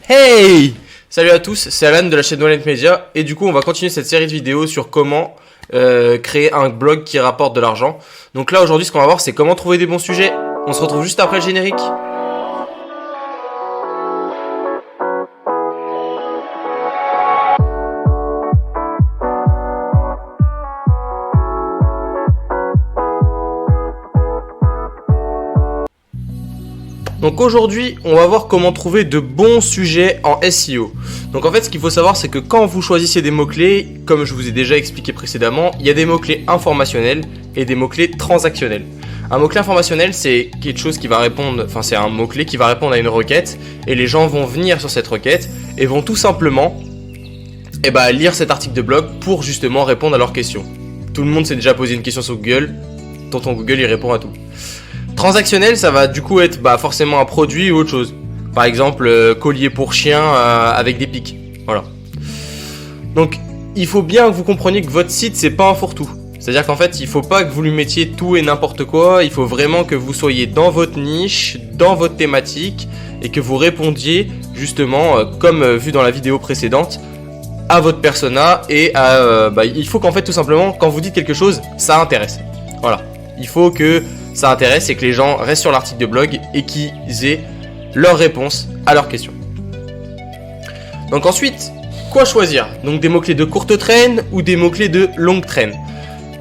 Hey! Salut à tous, c'est Alan de la chaîne Wallet Media et du coup on va continuer cette série de vidéos sur comment créer un blog qui rapporte de l'argent. Donc là aujourd'hui ce qu'on va voir c'est comment trouver des bons sujets. On se retrouve juste après le générique. Donc aujourd'hui, on va voir comment trouver de bons sujets en SEO. Donc en fait, ce qu'il faut savoir, c'est que quand vous choisissez des mots-clés, comme je vous ai déjà expliqué précédemment, il y a des mots-clés informationnels et des mots-clés transactionnels. Un mot-clé informationnel, c'est quelque chose qui va répondre, enfin c'est un mot-clé qui va répondre à une requête et les gens vont venir sur cette requête et vont tout simplement lire cet article de blog pour justement répondre à leurs questions. Tout le monde s'est déjà posé une question sur Google, tonton Google il répond à tout. Transactionnel, ça va du coup être forcément un produit ou autre chose. Par exemple, collier pour chien avec des pics. Voilà. Donc, il faut bien que vous compreniez que votre site, c'est pas un fourre-tout. C'est-à-dire qu'en fait, il faut pas que vous lui mettiez tout et n'importe quoi. Il faut vraiment que vous soyez dans votre niche, dans votre thématique et que vous répondiez justement, comme vu dans la vidéo précédente, à votre persona et à... il faut qu'en fait, tout simplement, quand vous dites quelque chose, ça intéresse. Voilà. Il faut que ça intéresse et que les gens restent sur l'article de blog et qu'ils aient leurs réponses à leurs questions. Donc ensuite, quoi choisir? Donc des mots-clés de courte traîne ou des mots-clés de longue traîne.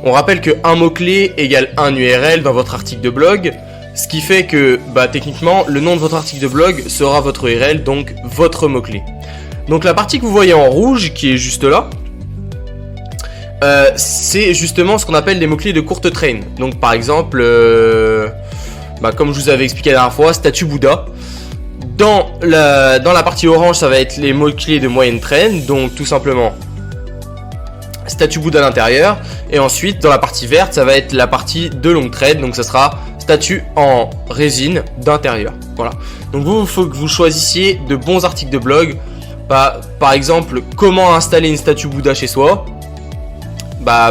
On rappelle que un mot-clé égale un URL dans votre article de blog, ce qui fait que techniquement le nom de votre article de blog sera votre URL, donc votre mot-clé. Donc la partie que vous voyez en rouge, qui est juste là, c'est justement ce qu'on appelle des mots-clés de courte traîne. Donc par exemple, comme je vous avais expliqué la dernière fois, statue Bouddha. Dans la partie orange, ça va être les mots-clés de moyenne traîne. Donc tout simplement, statue Bouddha à l'intérieur. Et ensuite, dans la partie verte, ça va être la partie de longue traîne. Donc ça sera statue en résine d'intérieur. Voilà. Donc il faut que vous choisissiez de bons articles de blog. Par exemple, comment installer une statue Bouddha chez soi.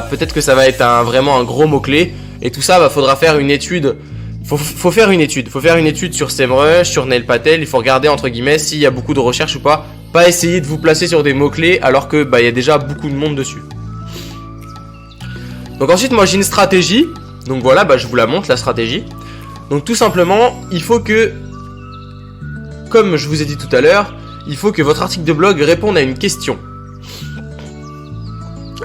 Peut-être que ça va être vraiment un gros mot-clé. Et tout ça, faudra faire une étude. Faut faire une étude. Faut faire une étude sur SEMrush, sur Neil Patel. Il faut regarder entre guillemets s'il y a beaucoup de recherches ou pas. Pas essayer de vous placer sur des mots-clés alors que il y a déjà beaucoup de monde dessus. Donc ensuite, moi j'ai une stratégie. Donc voilà, je vous la montre, la stratégie. Donc tout simplement, il faut que, comme je vous ai dit tout à l'heure, il faut que votre article de blog réponde à une question.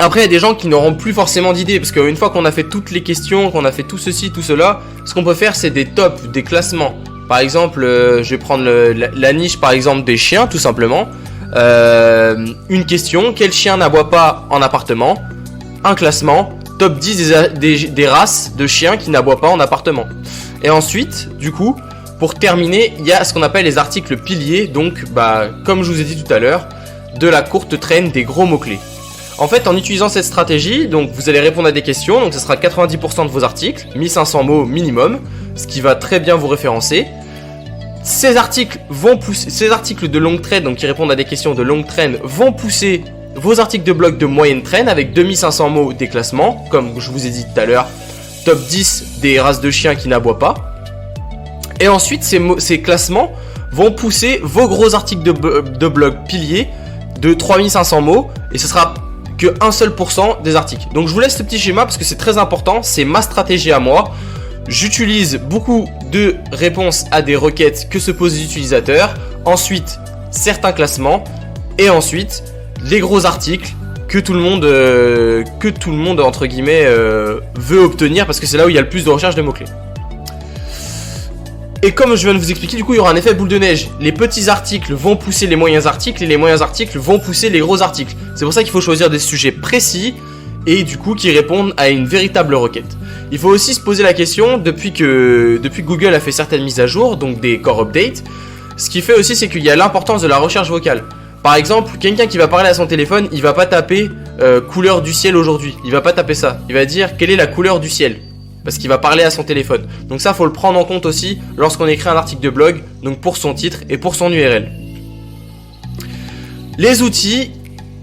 Après, il y a des gens qui n'auront plus forcément d'idées, parce qu'une fois qu'on a fait toutes les questions, qu'on a fait tout ceci, tout cela, ce qu'on peut faire, c'est des tops, des classements. Par exemple, je vais prendre la niche, par exemple, des chiens, tout simplement. Une question, quel chien n'aboie pas en appartement? Un classement, top 10 des races de chiens qui n'aboient pas en appartement. Et ensuite, du coup, pour terminer, il y a ce qu'on appelle les articles piliers, donc, comme je vous ai dit tout à l'heure, de la courte traîne des gros mots-clés. En fait, en utilisant cette stratégie, donc vous allez répondre à des questions, donc ce sera 90% de vos articles, 1500 mots minimum, ce qui va très bien vous référencer. Ces articles de longue traîne, donc qui répondent à des questions de longue traîne, vont pousser vos articles de blog de moyenne traîne avec 2500 mots des classements, comme je vous ai dit tout à l'heure, top 10 des races de chiens qui n'aboient pas. Et ensuite, ces classements vont pousser vos gros articles de blog piliers de 3500 mots, et ce sera que 1 seul % des articles. Donc je vous laisse ce petit schéma parce que c'est très important, c'est ma stratégie à moi. J'utilise beaucoup de réponses à des requêtes que se posent les utilisateurs, ensuite certains classements et ensuite les gros articles que tout le monde entre guillemets veut obtenir parce que c'est là où il y a le plus de recherche de mots-clés. Et comme je viens de vous expliquer, du coup, il y aura un effet boule de neige. Les petits articles vont pousser les moyens articles et les moyens articles vont pousser les gros articles. C'est pour ça qu'il faut choisir des sujets précis et du coup qui répondent à une véritable requête. Il faut aussi se poser la question, depuis que Google a fait certaines mises à jour, donc des core updates, ce qui fait aussi c'est qu'il y a l'importance de la recherche vocale. Par exemple, quelqu'un qui va parler à son téléphone, il va pas taper couleur du ciel aujourd'hui. Il va pas taper ça. Il va dire quelle est la couleur du ciel. Parce qu'il va parler à son téléphone. Donc ça, faut le prendre en compte aussi lorsqu'on écrit un article de blog, donc pour son titre et pour son URL. Les outils,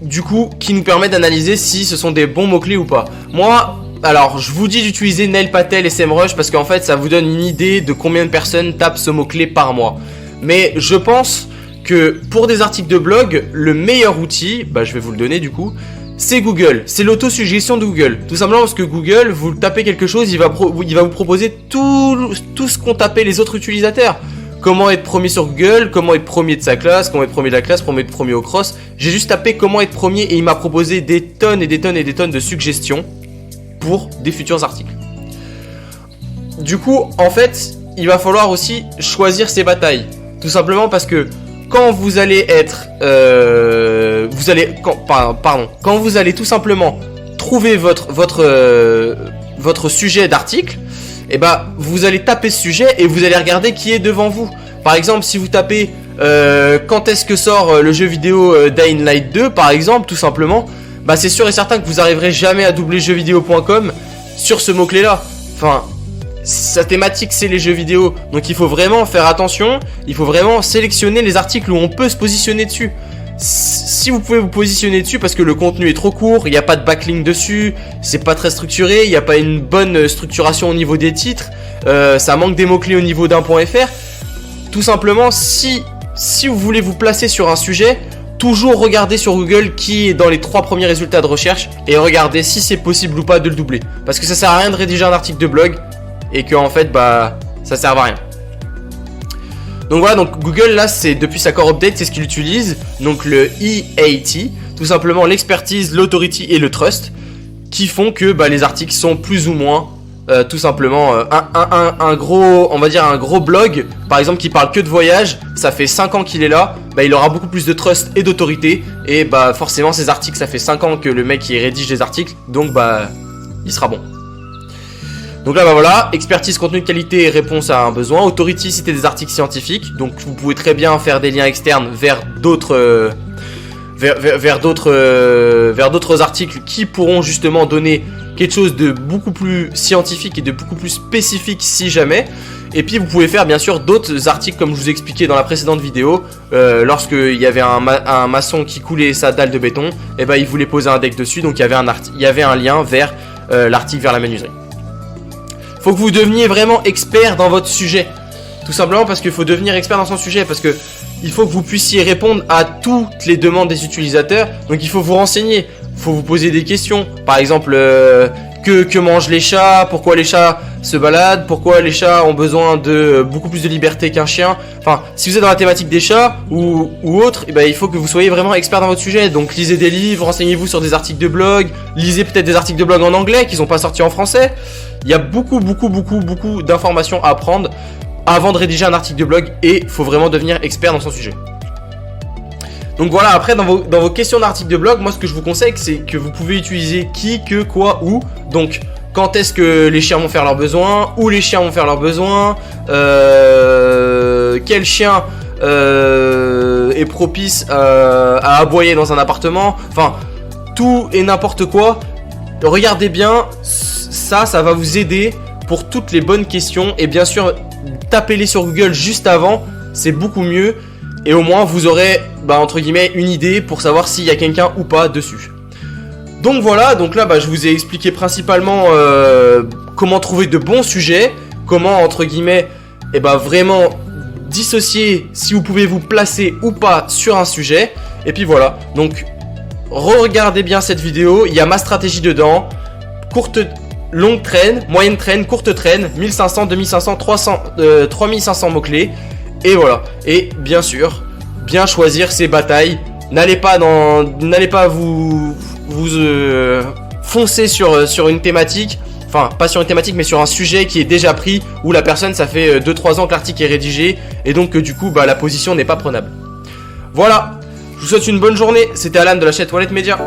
du coup, qui nous permettent d'analyser si ce sont des bons mots-clés ou pas. Moi, alors, je vous dis d'utiliser Neil Patel et SEMrush parce qu'en fait, ça vous donne une idée de combien de personnes tapent ce mot-clé par mois. Mais je pense que pour des articles de blog, le meilleur outil, bah je vais vous le donner du coup, c'est Google, c'est l'autosuggestion de Google. Tout simplement parce que Google, vous tapez quelque chose, il va vous proposer tout ce qu'ont tapé les autres utilisateurs. Comment être premier sur Google, comment être premier de sa classe, comment être premier de la classe, comment être premier au cross. J'ai juste tapé comment être premier et il m'a proposé des tonnes et des tonnes et des tonnes de suggestions pour des futurs articles. Du coup, en fait, il va falloir aussi choisir ses batailles. Tout simplement parce que quand vous allez être... quand vous allez tout simplement trouver votre sujet d'article, et bah vous allez taper ce sujet et vous allez regarder qui est devant vous. Par exemple, si vous tapez quand est-ce que sort le jeu vidéo Dying Light 2 par exemple, tout simplement, bah c'est sûr et certain que vous arriverez jamais à doubler jeuxvideo.com sur ce mot-clé là. Enfin, sa thématique c'est les jeux vidéo, donc il faut vraiment faire attention, il faut vraiment sélectionner les articles où on peut se positionner dessus. Si vous pouvez vous positionner dessus parce que le contenu est trop court, il n'y a pas de backlink dessus, c'est pas très structuré, il n'y a pas une bonne structuration au niveau des titres, ça manque des mots-clés au niveau d'un.fr. Tout simplement, si vous voulez vous placer sur un sujet, toujours regardez sur Google qui est dans les 3 premiers résultats de recherche et regardez si c'est possible ou pas de le doubler. Parce que ça sert à rien de rédiger un article de blog et que en fait bah ça sert à rien. Donc voilà, donc Google là c'est depuis sa core update, c'est ce qu'il utilise, donc le EAT, tout simplement l'expertise, l'authority et le trust, qui font que bah, les articles sont plus ou moins tout simplement un gros, on va dire un gros blog par exemple qui parle que de voyage, ça fait 5 ans qu'il est là, bah, il aura beaucoup plus de trust et d'autorité et bah forcément ces articles, ça fait 5 ans que le mec il rédige des articles, donc bah il sera bon. Donc là bah voilà, expertise, contenu de qualité et réponse à un besoin. Authority, c'était des articles scientifiques, donc vous pouvez très bien faire des liens externes vers d'autres vers d'autres articles qui pourront justement donner quelque chose de beaucoup plus scientifique et de beaucoup plus spécifique si jamais. Et puis vous pouvez faire bien sûr d'autres articles comme je vous ai expliqué dans la précédente vidéo, lorsqu'il y avait un maçon qui coulait sa dalle de béton, et ben il voulait poser un deck dessus, donc il y avait un lien vers l'article vers la menuiserie. Faut que vous deveniez vraiment expert dans votre sujet. Tout simplement parce qu'il faut devenir expert dans son sujet. Parce que il faut que vous puissiez répondre à toutes les demandes des utilisateurs. Donc il faut vous renseigner. Il faut vous poser des questions. Par exemple, que mangent les chats? Pourquoi les chats se baladent? Pourquoi les chats ont besoin de beaucoup plus de liberté qu'un chien? Enfin, si vous êtes dans la thématique des chats ou autre, eh ben, il faut que vous soyez vraiment expert dans votre sujet. Donc lisez des livres, renseignez-vous sur des articles de blog. Lisez peut-être des articles de blog en anglais qui sont pas sortis en français. Il y a beaucoup d'informations à apprendre avant de rédiger un article de blog et il faut vraiment devenir expert dans son sujet. Donc voilà, après dans vos questions d'articles de blog, moi ce que je vous conseille c'est que vous pouvez utiliser qui, que, quoi, où. Donc quand est-ce que les chiens vont faire leurs besoins, où les chiens vont faire leurs besoins, quel chien est propice à aboyer dans un appartement, enfin tout et n'importe quoi. Regardez bien, ça va vous aider pour toutes les bonnes questions. Et bien sûr, tapez-les sur Google juste avant, c'est beaucoup mieux. Et au moins, vous aurez, entre guillemets, une idée pour savoir s'il y a quelqu'un ou pas dessus. Donc voilà, donc là, je vous ai expliqué principalement comment trouver de bons sujets. Comment, entre guillemets, vraiment dissocier si vous pouvez vous placer ou pas sur un sujet. Et puis voilà, donc... Regardez bien cette vidéo, il y a ma stratégie dedans. Courte, longue traîne, moyenne traîne, courte traîne, 1500, 2500, 300, 3500 mots-clés. Et voilà. Et bien sûr, bien choisir ses batailles. N'allez pas vous foncer sur une thématique. Enfin, pas sur une thématique, mais sur un sujet qui est déjà pris, où la personne, ça fait 2-3 ans que l'article est rédigé. Et donc, du coup, la position n'est pas prenable. Voilà. Je vous souhaite une bonne journée, c'était Alan de la chaîne Wallet Media.